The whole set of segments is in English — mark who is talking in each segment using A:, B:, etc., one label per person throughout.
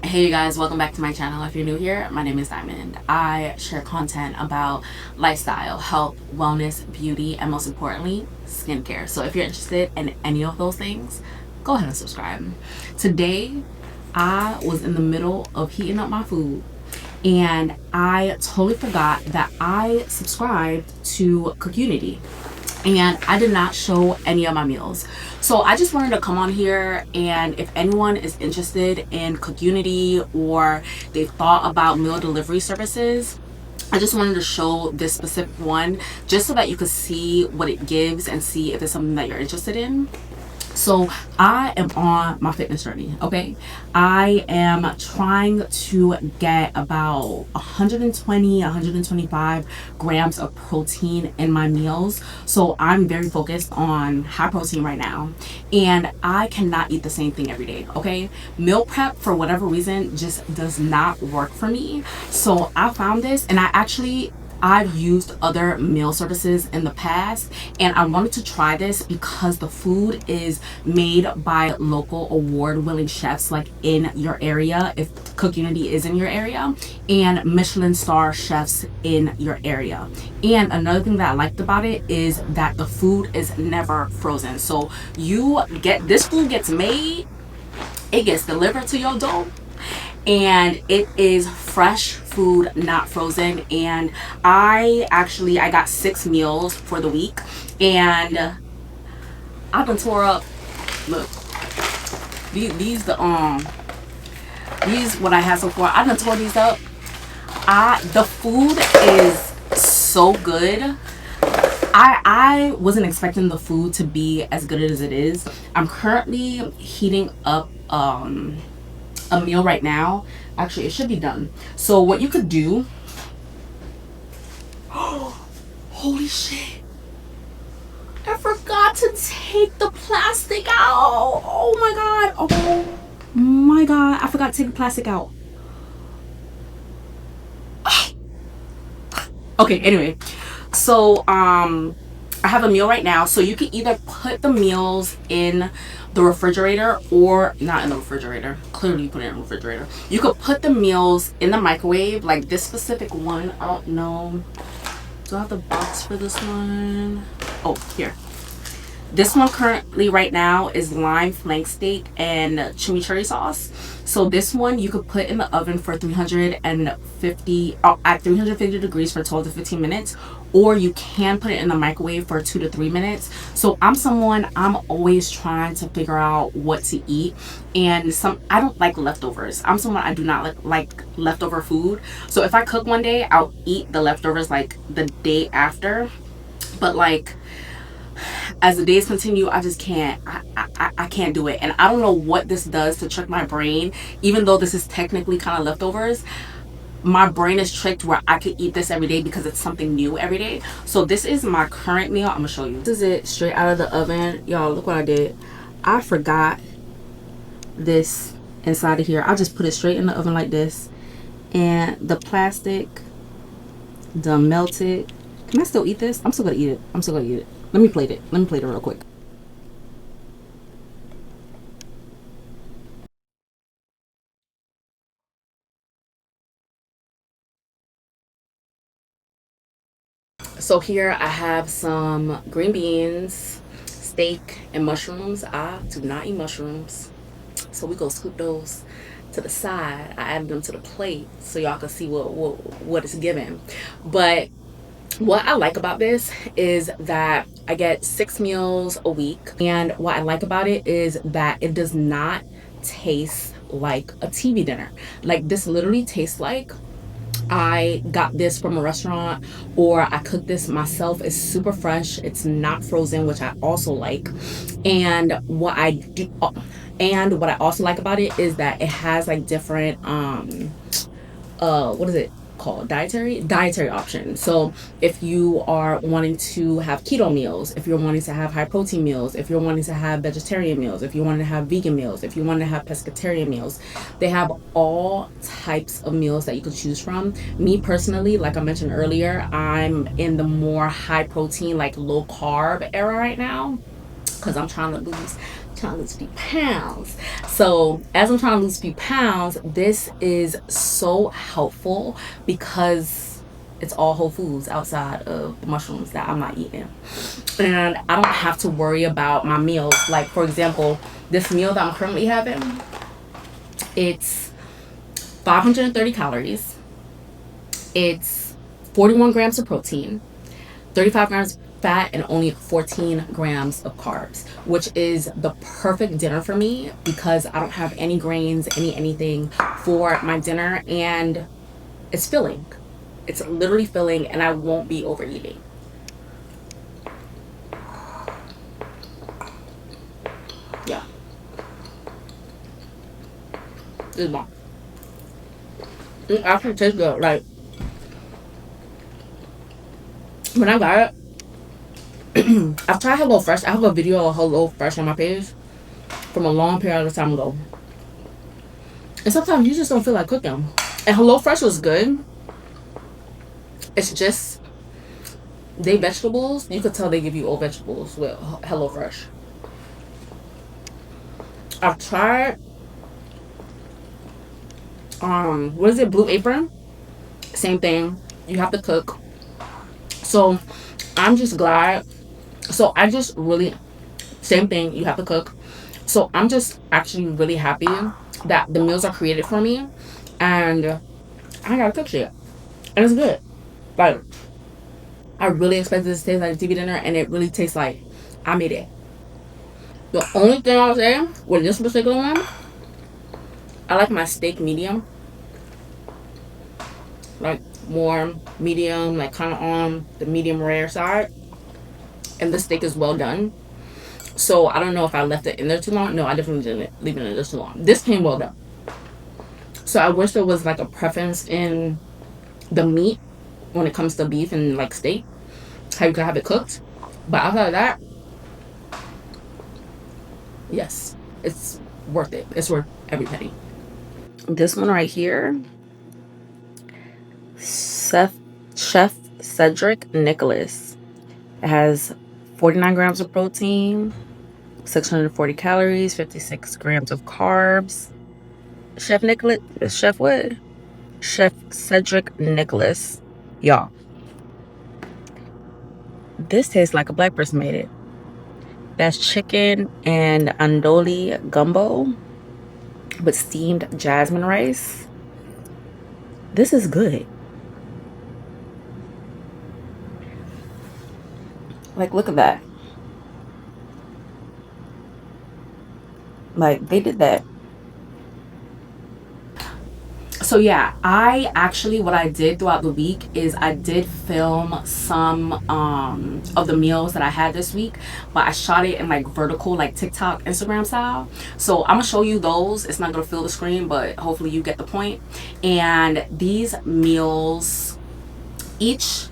A: Hey you guys, welcome back to my channel. If you're new here, my name is Diamond. I share content about lifestyle, health, wellness, beauty, and most importantly, skincare. So if you're interested in any of those things, go ahead and subscribe. Today, I was in the middle of heating up my food and I totally forgot that I subscribed to CookUnity and I did not show any of my meals. So I just wanted to come on here, and if anyone is interested in CookUnity or they thought about meal delivery services, I just wanted to show this specific one just so that you could see what it gives and see if it's something that you're interested in. So I am on my fitness journey, okay? I am trying to get about 120, 125 grams of protein in my meals. So I'm very focused on high protein right now. And I cannot eat the same thing every day, okay? Meal prep, for whatever reason, just does not work for me. So I found this, and I've used other meal services in the past, and I wanted to try this because the food is made by local award-winning chefs like in your area, if CookUnity is in your area, and Michelin star chefs in your area. And another thing that I liked about it is that the food is never frozen. So this food gets made, it gets delivered to your door, and it is fresh food, not frozen. And I got 6 meals for the week, and I've been tore up. Look, these what I had so far. I've been tore these up. The food is so good. I wasn't expecting the food to be as good as it is. I'm currently heating up a meal right now. Actually, it should be done. So what you could do, holy shit, I forgot to take the plastic out. Oh my god, I forgot to take the plastic out. Okay, anyway, so I have a meal right now. So you can either put the meals in the refrigerator or not in the refrigerator. Clearly you put it in the refrigerator. You could put the meals in the microwave, like this specific one. I don't know, do I have the box for this one? Oh, here. This one currently right now is lime flank steak and chimichurri sauce. So this one you could put in the oven for 350 at 350 degrees for 12 to 15 minutes, or you can put it in the microwave for 2 to 3 minutes. So I'm always trying to figure out what to eat, and I don't like leftovers. I do not like leftover food. So if I cook one day, I'll eat the leftovers like the day after. But like, as the days continue, I just can't. I can't do it, and I don't know what this does to trick my brain. Even though this is technically kind of leftovers, my brain is tricked where I could eat this every day because it's something new every day. So this is my current meal. I'm gonna show you. This is it straight out of the oven, y'all. Look what I did. I forgot this inside of here. I just put it straight in the oven like this, and the plastic done melted. Can I still eat this? I'm still gonna eat it. Let me plate it real quick. So here I have some green beans, steak, and mushrooms. I do not eat mushrooms, so we go scoop those to the side. I added them to the plate so y'all can see what it's giving. But what I like about this is that I get 6 meals a week, and what I like about it is that it does not taste like a TV dinner. Like, this literally tastes like I got this from a restaurant, or I cooked this myself. It's super fresh. It's not frozen, which I also like. And what I also like about it is that it has like different what is it called, dietary options. So if you are wanting to have keto meals, if you're wanting to have high protein meals, if you're wanting to have vegetarian meals, if you want to have vegan meals, if you want to have pescatarian meals, they have all types of meals that you could choose from. Me personally, like I mentioned earlier, I'm in the more high protein, like low carb era right now because I'm trying trying to lose a few pounds. So as I'm trying to lose a few pounds, this is so helpful because it's all whole foods outside of the mushrooms that I'm not eating. And I don't have to worry about my meals. Like, for example, this meal that I'm currently having, it's 530 calories. It's 41 grams of protein, 35 grams of fat, and only 14 grams of carbs, which is the perfect dinner for me because I don't have any grains, anything for my dinner, and it's filling. It's literally filling, and I won't be overeating. Yeah. This is bomb. It actually tastes good. Like, when I got it, I've tried Hello Fresh. I have a video of Hello Fresh on my page from a long period of time ago. And sometimes you just don't feel like cooking. And Hello Fresh was good. It's just they vegetables. You could tell they give you all vegetables with Hello Fresh. I've tried what is it, Blue Apron? Same thing. You have to cook. So I'm just glad. So I just really same thing. You have to cook. So I'm just actually really happy that the meals are created for me, and I ain't gotta cook shit, and it's good. Like, I really expected this to taste like a TV dinner, and it really tastes like I made it. The only thing I'll say with this particular one, I like my steak medium, like more medium, like kind of on the medium rare side, and the steak is well done. So I don't know if I left it in there too long. No, I definitely didn't leave it in there too long. This came well done. So I wish there was like a preference in the meat when it comes to beef and like steak, how you could have it cooked. But outside of that, yes, it's worth it. It's worth every penny. This one right here, Chef Cedric Nicholas. It has 49 grams of protein, 640 calories, 56 grams of carbs. Chef Nicholas, Chef what? Chef Cedric Nicholas. Y'all, this tastes like a black person made it. That's chicken and andoli gumbo with steamed jasmine rice. This is good. Like, look at that. Like, they did that. So yeah, I actually, what I did throughout the week is I did film some of the meals that I had this week, but I shot it in like vertical, like TikTok, Instagram style. So I'm gonna show you those. It's not gonna fill the screen, but hopefully you get the point. And these meals, each,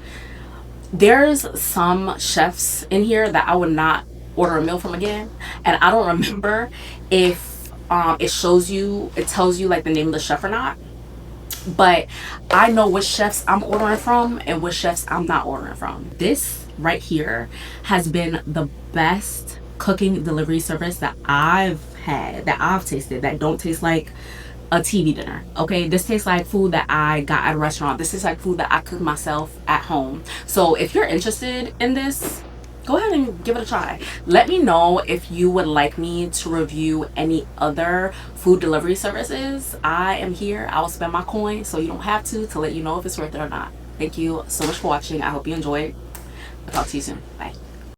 A: there's some chefs in here that I would not order a meal from again, and I don't remember if it shows you, it tells you like the name of the chef or not. But I know which chefs I'm ordering from and which chefs I'm not ordering from. This right here has been the best cooking delivery service that I've had, that I've tasted, that don't taste like a TV dinner. Okay, this tastes like food that I got at a restaurant. This is like food that I cook myself at home. So if you're interested in this, go ahead and give it a try. Let me know if you would like me to review any other food delivery services. I am here. I will spend my coin so you don't have to let you know if it's worth it or not. Thank you so much for watching. I hope you enjoyed. I'll talk to you soon. Bye.